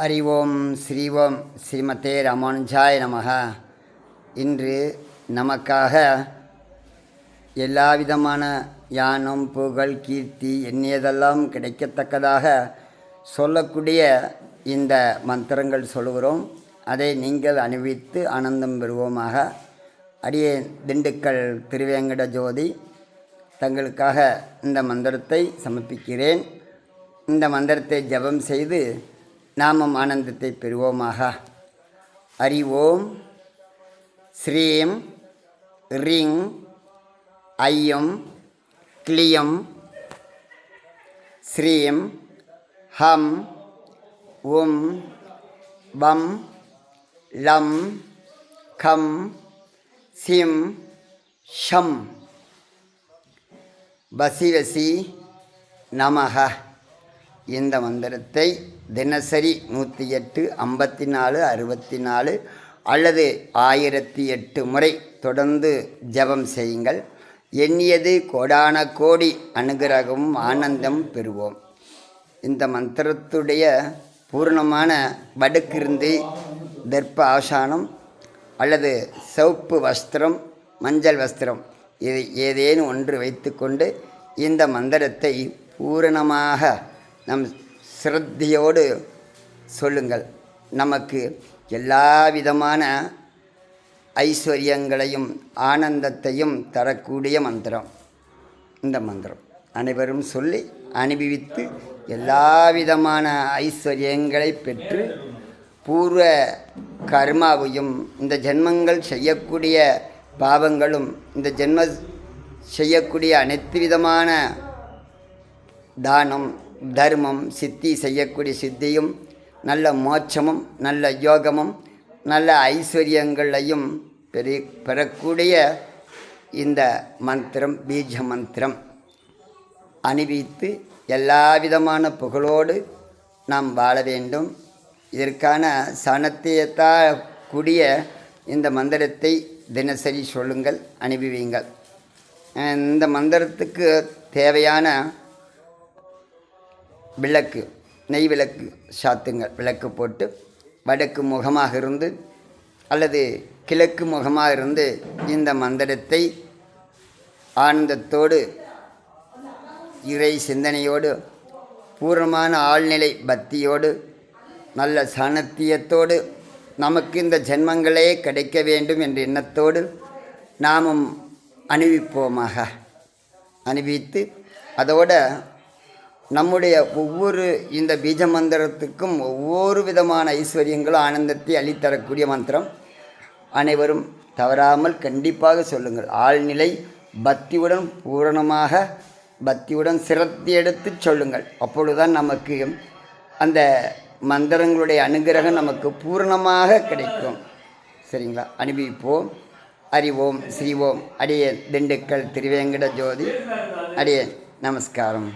அறிவோம் ஸ்ரீவோம் ஸ்ரீமதே ராமானுஜாய நமக. இன்று நமக்காக எல்லா விதமான யானம் புகழ் கீர்த்தி எண்ணியதெல்லாம் கிடைக்கத்தக்கதாக சொல்லக்கூடிய இந்த மந்திரங்கள் சொல்கிறோம். அதை நீங்கள் அனுபவித்து ஆனந்தம் பெறுவோமாக. அடியே திண்டுக்கல் திருவேங்கட ஜோதி தங்களுக்காக இந்த மந்திரத்தை சமர்ப்பிக்கிறேன். இந்த மந்திரத்தை ஜபம் செய்து நாமும் ஆனந்தத்தை பெறுவோமாக. அறிவோம் ஸ்ரீம் ரிங் ஐயம் க்ளியம் ஸ்ரீம் ஹம் உம் பம் லம் கம் சிம் ஷம் வசி நமக. இந்த மந்திரத்தை தினசரி 108, 54, 64 அல்லது 1008 முறை தொடர்ந்து ஜபம் செய்யுங்கள். எண்ணியது கோடான கோடி அனுகிரகமும் ஆனந்தம் பெறுவோம். இந்த மந்திரத்துடைய பூர்ணமான வடுக்கிருந்தி தர்ப்ப ஆசானம் அல்லது சிவப்பு வஸ்திரம் மஞ்சள் வஸ்திரம் இது ஏதேனும் ஒன்று வைத்துக்கொண்டு இந்த மந்திரத்தை பூரணமாக நம் சிரத்தையோடு சொல்லுங்கள். நமக்கு எல்லா விதமான ஐஸ்வர்யங்களையும் ஆனந்தத்தையும் தரக்கூடிய மந்திரம் இந்த மந்திரம். அனைவரும் சொல்லி அனுபவித்து எல்லா விதமான ஐஸ்வர்யங்களை பெற்று பூர்வ கர்மாவையும் இந்த ஜென்மங்கள் செய்யக்கூடிய பாவங்களும் இந்த ஜென்ம செய்யக்கூடிய அனைத்து விதமான தானம் தர்மம் சித்தி செய்யக்கூடிய சித்தியும் நல்ல மோட்சமும் நல்ல யோகமும் நல்ல ஐஸ்வர்யங்களையும் பெறக்கூடிய இந்த மந்திரம் பீஜ மந்திரம் அனுபவித்து எல்லா விதமான புகழோடு நாம் வாழ வேண்டும். இதற்கான சனத்தையக்கூடிய இந்த மந்திரத்தை தினசரி சொல்லுங்கள், அனுபவியுங்கள். இந்த மந்திரத்துக்கு தேவையான விளக்கு நெய் விளக்கு சாத்துங்கள். விளக்கு போட்டு வடக்கு முகமாக இருந்து அல்லது கிழக்கு முகமாக இருந்து இந்த மந்திரத்தை ஆனந்தத்தோடு இறை சிந்தனையோடு பூர்ணமான ஆழ்நிலை பக்தியோடு நல்ல சாணத்தியத்தோடு நமக்கு இந்த ஜென்மங்களே கிடைக்க வேண்டும் என்ற எண்ணத்தோடு நாமும் அனுபவிப்போமாக. அனுபவித்து அதோட நம்முடைய ஒவ்வொரு இந்த பீஜ மந்திரத்துக்கும் ஒவ்வொரு விதமான ஐஸ்வர்யங்களும் ஆனந்தத்தை அளித்தரக்கூடிய மந்திரம். அனைவரும் தவறாமல் கண்டிப்பாக சொல்லுங்கள். ஆழ்நிலை பக்தியுடன் பூரணமாக பக்தியுடன் சிரத்தை எடுத்து சொல்லுங்கள். அப்பொழுதுதான் நமக்கு அந்த மந்திரங்களுடைய அனுகிரகம் நமக்கு பூரணமாக கிடைக்கும். சரிங்களா? அனுபவிப்போம். அறிவோம் ஸ்ரீவோம். அடியேன் திண்டுக்கல் திருவேங்கட ஜோதி. அடியேன் நமஸ்காரம்.